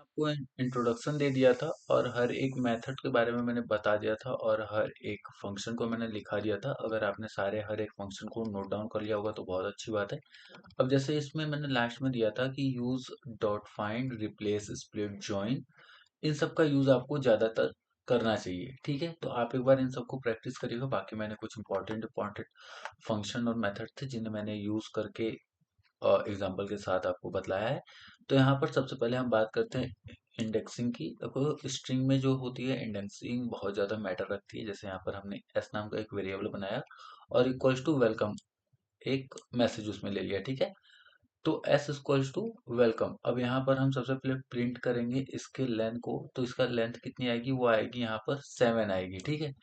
आपको इंट्रोडक्शन दे दिया था और हर एक मेथड के बारे में मैंने बता दिया था और हर एक फंक्शन को मैंने लिखा दिया था। अगर आपने सारे हर एक फंक्शन को नोट डाउन कर लिया होगा तो बहुत अच्छी बात है। अब जैसे इसमें मैंने लास्ट में दिया था कि use dot find, replace, split, join, इन सब का यूज आपको ज्यादातर करना चाहिए। ठीक है, तो आप एक बार इन सबको प्रैक्टिस करिएगा। बाकी मैंने कुछ इंपॉर्टेंट इंपॉर्टेंट फंक्शन और मेथड थे जिन्हें मैंने यूज करके एग्जाम्पल के साथ आपको बतलाया है। तो यहाँ पर सबसे पहले हम बात करते हैं इंडेक्सिंग की। देखो स्ट्रिंग में जो होती है इंडेक्सिंग बहुत ज़्यादा मैटर रखती है। जैसे यहाँ पर हमने एस नाम का एक वेरिएबल बनाया और इक्वल्स टू वेलकम एक मैसेज उसमें ले लिया। ठीक है, तो एस इक्वल्स टू वेलकम। अब यहाँ पर हम सबसे पहले प्रिंट करेंगे इसके लेंथ को। तो इसका लेंथ कितनी आएगी, वो आएगी यहाँ पर 7 आएगी। ठीक है,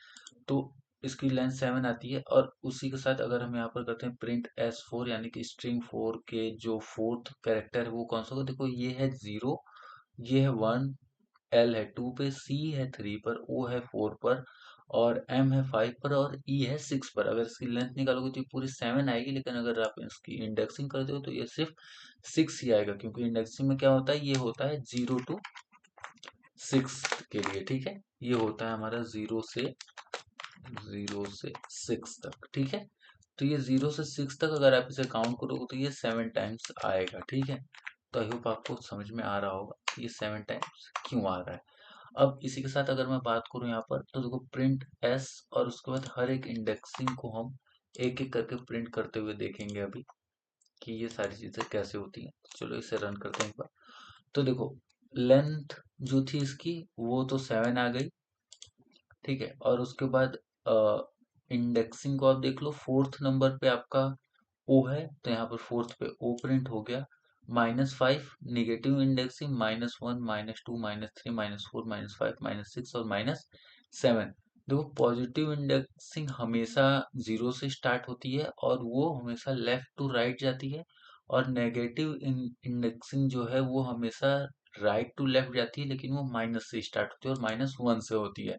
तो इसकी लेंथ 7 आती है और उसी के साथ अगर हम यहाँ पर करते हैं प्रिंट S4 यानी कि स्ट्रिंग 4 के जो फोर्थ कैरेक्टर है वो कौन सा होगा। देखो ये है 0, ये है 1, L है 2 पे, C है 3 पर, O है 4 पर और M है 5 पर और E है 6 पर। अगर इसकी लेंथ निकालोगे तो ये पूरी 7 आएगी, लेकिन अगर आप इसकी इंडेक्सिंग करते हो तो ये सिर्फ 6 ही आएगा, क्योंकि इंडेक्सिंग में क्या होता है, ये होता है 0 to 6 के लिए। ठीक है, ये होता है हमारा 0 से 6 तक। ठीक है, तो ये 0 से 6 तक अगर आप इसे काउंट करोगे तो ये 7 टाइम्स आएगा। ठीक है, तो आई होप आपको समझ में आ रहा होगा कि ये 7 टाइम्स क्यों आ रहा है। अब इसी के साथ अगर मैं बात करूं यहाँ पर, तो देखो प्रिंट एस और उसके बाद हर एक इंडेक्सिंग को हम एक एक करके प्रिंट करते हुए देखेंगे अभी कि ये सारी चीजें कैसे होती हैं। चलो इसे रन करते हैं एक बार। तो देखो लेंथ जो थी इसकी वो तो 7 आ गई। ठीक है, और उसके बाद इंडेक्सिंग को आप देख लो, फोर्थ नंबर पे आपका ओ है तो यहाँ पर फोर्थ पे ओ प्रिंट हो गया। -5 निगेटिव इंडेक्सिंग, -1, -2, -3, -4, -5, -6 और -7। देखो पॉजिटिव इंडेक्सिंग हमेशा 0 से स्टार्ट होती है और वो हमेशा लेफ्ट टू राइट जाती है, और नेगेटिव इंडेक्सिंग जो है वो हमेशा राइट टू लेफ्ट जाती है, लेकिन वो माइनस से स्टार्ट होती है और -1 से होती है।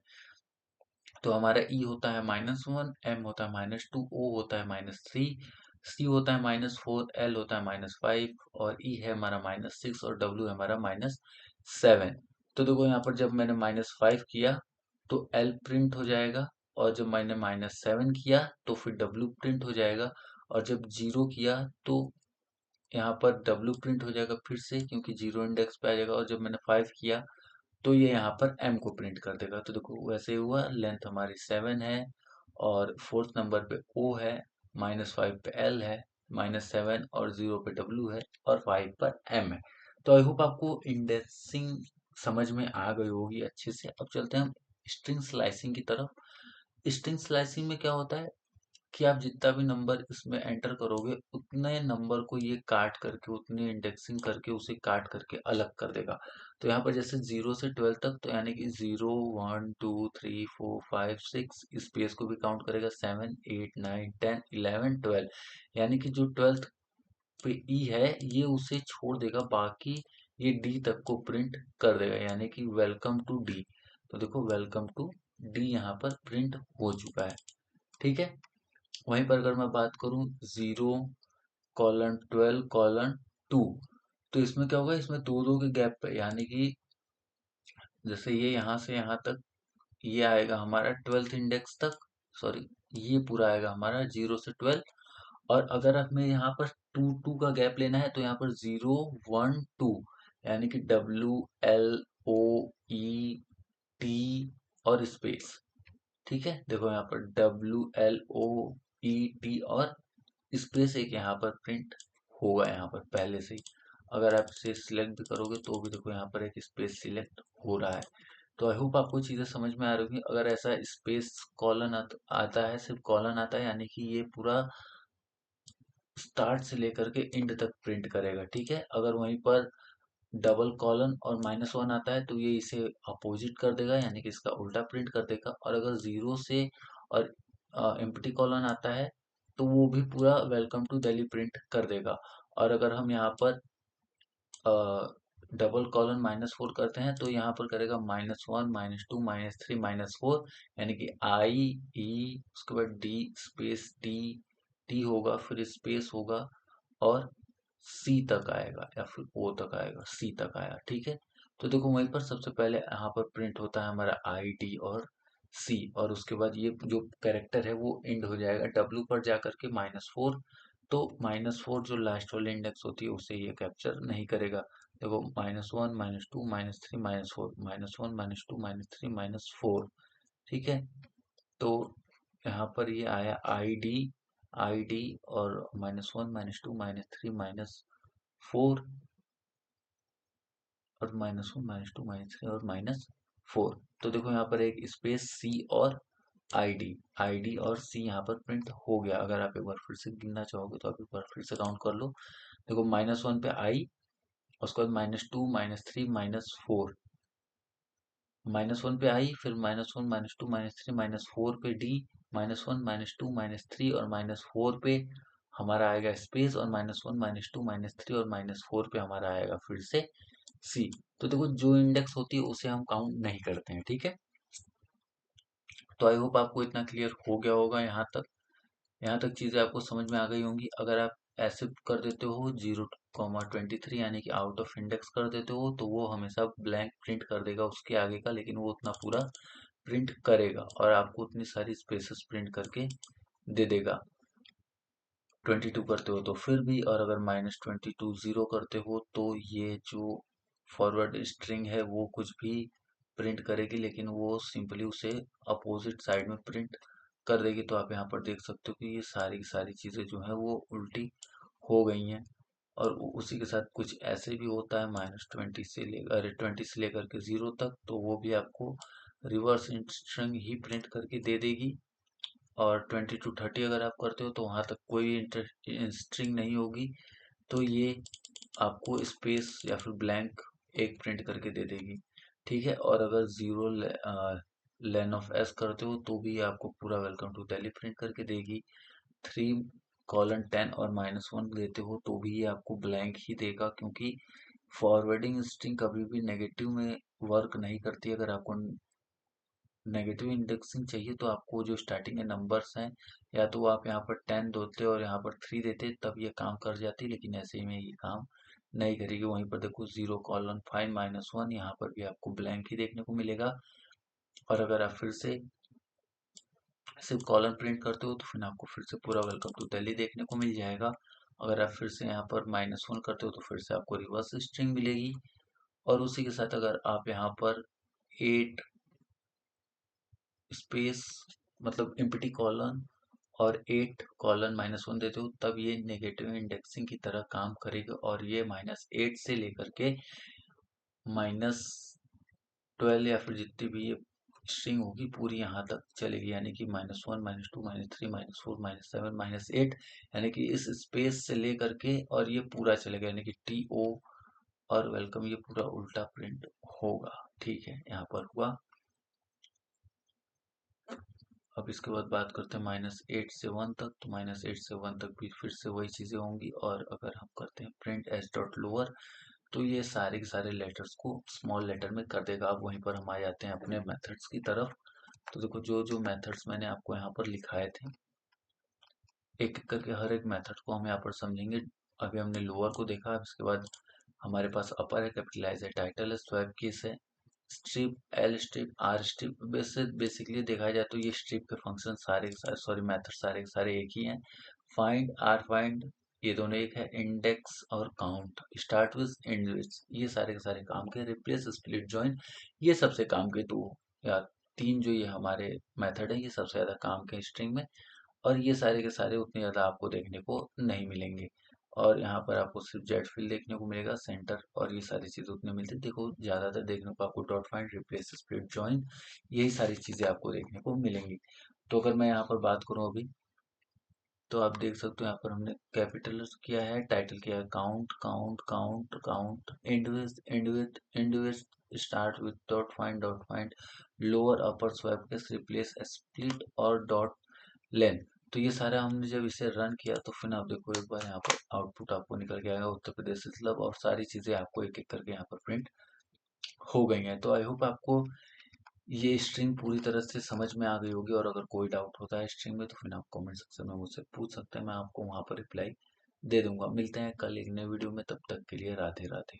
तो हमारा ई होता है -1, एम होता है -2, ओ होता है -3, सी होता है -4, एल होता है -5 और ई है हमारा -6 और डब्ल्यू है हमारा -7। तो देखो यहाँ पर जब मैंने -5 किया तो एल प्रिंट हो जाएगा, और जब मैंने -7 किया तो फिर डब्ल्यू प्रिंट हो जाएगा, और जब 0 किया तो यहाँ पर डब्ल्यू प्रिंट हो जाएगा फिर से, क्योंकि 0 इंडेक्स पे आ जाएगा, और जब मैंने 5 किया तो ये यहाँ पर m को प्रिंट कर देगा। तो देखो वैसे ही हुआ, लेंथ हमारी 7 है और फोर्थ नंबर पे o है, -5 पे l है, -7 और 0 पे w है और 5 पर m है। तो आई होप आपको इंडेक्सिंग समझ में आ गई होगी अच्छे से। अब चलते हैं हम स्ट्रिंग स्लाइसिंग की तरफ। स्ट्रिंग स्लाइसिंग में क्या होता है कि आप जितना भी नंबर इसमें एंटर करोगे उतने नंबर को ये काट करके, उतनी इंडेक्सिंग करके उसे काट करके अलग कर देगा। तो यहाँ पर जैसे 0 से 12 तक, तो यानी कि 0 1 2 3 4 5 6, स्पेस को भी काउंट करेगा, 7 8 9 10 11 12, यानी कि जो 12th पे ई है ये उसे छोड़ देगा, बाकी ये डी तक को प्रिंट कर देगा, यानी कि वेलकम टू डी। तो देखो वेलकम टू डी यहाँ पर प्रिंट हो चुका है। ठीक है, वहीं पर अगर मैं बात करूं 0:12:2, तो इसमें क्या होगा, इसमें दो दो के गैप पे, यानी कि जैसे ये यहाँ से यहाँ तक ये आएगा हमारा 12th इंडेक्स तक, सॉरी ये पूरा आएगा हमारा 0 से 12। और अगर हमें यहाँ पर 2 2 का गैप लेना है तो यहाँ पर 0 1 2, यानी कि WLOET और स्पेस। ठीक है, देखो यहाँ पर WLOET और स्पेस एक यहाँ पर प्रिंट होगा यहाँ पर पहले से ही। अगर आप इसे सिलेक्ट भी करोगे तो भी देखो यहाँ पर एक स्पेस सिलेक्ट हो रहा है। तो आई होप आपको चीजें समझ में आ रही होंगी। अगर ऐसा स्पेस कॉलन आता है, सिर्फ कॉलन आता है, यानी कि ये पूरा स्टार्ट से लेकर के एंड तक प्रिंट करेगा। ठीक है, अगर वहीं पर डबल कॉलन और -1 आता है तो ये इसे अपोजिट कर देगा, यानी कि इसका उल्टा प्रिंट कर देगा। और अगर 0 से और एम्प्टी कॉलन आता है तो वो भी पूरा वेलकम टू दिल्ली प्रिंट कर देगा। और अगर हम यहाँ पर डबल कॉलन -4 करते हैं तो यहाँ पर करेगा -1 -2 -3 -4, यानी कि आई ई उसके बाद डी स्पेस डी, टी होगा फिर स्पेस होगा और सी तक आएगा या फिर ओ तक आएगा, सी तक आया। ठीक है, तो देखो वहीं पर सबसे पहले यहाँ पर प्रिंट होता है हमारा आई डी और सी, और उसके बाद ये जो कैरेक्टर है वो एंड हो जाएगा डब्ल्यू पर जा करके -4। तो -4 जो लास्ट वाली इंडेक्स होती है उसे ये कैप्चर नहीं करेगा। देखो -1 -2 -3 -4, -1 -2 -3 -4, ठीक है। तो यहाँ पर ये आया आई डी और -1 -2 -3 -4 और -1 -2 -3 और -4। तो देखो यहाँ पर एक स्पेस सी और आईडी और सी यहाँ पर प्रिंट हो गया। अगर आप एक बार फिर से गिनना चाहोगे तो आप एक बार फिर से काउंट कर लो। देखो -1 पे आई, उसके बाद -2 -3 -4, -1 पे आई, फिर -1 -2 -3 -4 पे डी, -1 -2 -3 और -4 पे हमारा आएगा स्पेस, और -1 -2 -3 और -4 पे हमारा आएगा फिर से सी। तो देखो जो इंडेक्स होती है उसे हम काउंट नहीं करते हैं, ठीक है। तो आई होप आपको इतना क्लियर हो गया होगा। यहाँ तक चीज़ें आपको समझ में आ गई होंगी। अगर आप ऐसे कर देते हो 0,23 यानी कि आउट ऑफ इंडेक्स कर देते हो तो वो हमेशा ब्लैंक प्रिंट कर देगा उसके आगे का, लेकिन वो उतना पूरा प्रिंट करेगा और आपको उतनी सारी स्पेसेस प्रिंट करके दे देगा। 22 करते हो तो फिर भी, और अगर -22 0 करते हो तो ये जो फॉरवर्ड स्ट्रिंग है वो कुछ भी प्रिंट करेगी, लेकिन वो सिंपली उसे अपोजिट साइड में प्रिंट कर देगी। तो आप यहाँ पर देख सकते हो कि ये सारी की सारी चीज़ें जो हैं वो उल्टी हो गई हैं। और उसी के साथ कुछ ऐसे भी होता है -20 से लेकर के 0 तक, तो वो भी आपको रिवर्स स्ट्रिंग ही प्रिंट करके दे देगी। और 20 to 30 अगर आप करते हो तो वहाँ तक कोई स्ट्रिंग नहीं होगी, तो ये आपको स्पेस या फिर ब्लैंक एक प्रिंट करके दे देगी, ठीक है। और अगर 0 लेन ऑफ एस करते हो तो भी आपको पूरा वेलकम टू दिल्ली प्रिंट करके देगी। 3:10 और -1 देते हो तो भी ये आपको ब्लैंक ही देगा, क्योंकि फॉरवर्डिंग स्ट्रिंग कभी भी नेगेटिव में वर्क नहीं करती। अगर आपको नेगेटिव इंडेक्सिंग चाहिए तो आपको जो स्टार्टिंग के नंबर्स हैं, या तो आप यहाँ पर 10 देते और यहाँ पर 3 देते तब ये काम कर जाती, लेकिन ऐसे में ये काम नहीं करेगी। वहीं पर देखो 0:5 -1, यहाँ पर भी आपको ब्लैंक ही देखने को मिलेगा। और अगर आप फिर से सिर्फ कॉलन प्रिंट करते हो तो फिर आपको फिर से पूरा वेलकम टू दिल्ली देखने को मिल जाएगा। अगर आप फिर से यहाँ पर -1 करते हो तो फिर से आपको रिवर्स स्ट्रिंग मिलेगी। और उसी के साथ अगर आप यहाँ पर 8 स्पेस मतलब एम्प्टी कॉलन और 8:-1 देते हो तब ये नेगेटिव इंडेक्सिंग की तरह काम करेगा, और ये -8 से लेकर के -12 या फिर जितनी भी ये स्ट्रिंग होगी पूरी यहाँ तक चलेगी, यानी कि -1 -2 -3 -4 -7 -8, यानी कि इस स्पेस से लेकर के और ये पूरा चलेगा, यानी कि TO और वेलकम ये पूरा उल्टा प्रिंट होगा, ठीक है। यहाँ पर हुआ। अब इसके बाद बात करते हैं -8 से 1 तक। तो -8 से 1 तक भी फिर से वही चीज़ें होंगी। और अगर हम करते हैं प्रिंट एस डॉट लोअर तो ये सारे के सारे लेटर्स को स्मॉल लेटर में कर देगा। अब वहीं पर हम आ जाते हैं अपने मेथड्स की तरफ। तो देखो जो जो मेथड्स मैंने आपको यहाँ पर लिखाए थे, एक एक करके हर एक मेथड को हम यहाँ पर समझेंगे। अभी हमने लोअर को देखा, अब इसके बाद हमारे पास अपर है, कैपिटलाइज है, टाइटल है, स्वैप केस है, strip, L strip, R strip. Basically देखा जाए तो ये स्ट्रिप के फंक्शन सारे के सारे, सॉरी मेथड सारे के सारे एक ही हैं। फाइंड, आर फाइंड, ये दोनों एक है। इंडेक्स और count, start with, and with, ये सारे के सारे काम के। रिप्लेस, स्प्लिट, जॉइन, ये सबसे काम के दो या तीन जो ये हमारे मेथड है ये सबसे ज्यादा काम के स्ट्रिंग में। और ये सारे के सारे उतने ज़्यादा आपको देखने को नहीं मिलेंगे। और यहाँ पर आपको सिर्फ जेड फिल देखने को मिलेगा, सेंटर, और ये सारी चीज़ें उतनी मिलती है। देखो ज़्यादातर देखने को आपको dot find, replace, split, join, यही सारी चीज़ें आपको देखने को मिलेंगी। तो अगर मैं यहाँ पर बात करूँ अभी, तो आप देख सकते हो यहाँ पर हमने कैपिटल किया है, टाइटल किया है count count count count, and with start with dot find, lower upper swap case, replace, split और डॉट लेन। तो ये सारा हमने जब इसे रन किया तो फिर आप देखो एक बार यहाँ पर आउटपुट आपको निकल के आएगा उत्तर प्रदेश से लब, और सारी चीजें आपको एक एक करके यहाँ पर प्रिंट हो गई हैं। तो आई होप आपको ये स्ट्रिंग पूरी तरह से समझ में आ गई होगी। और अगर कोई डाउट होता है स्ट्रिंग में तो फिर आप कमेंट सेक्शन में मुझसे पूछ सकते हैं, मैं आपको वहां पर रिप्लाई दे दूंगा। मिलते हैं कल एक नए वीडियो में, तब तक के लिए राधे राधे।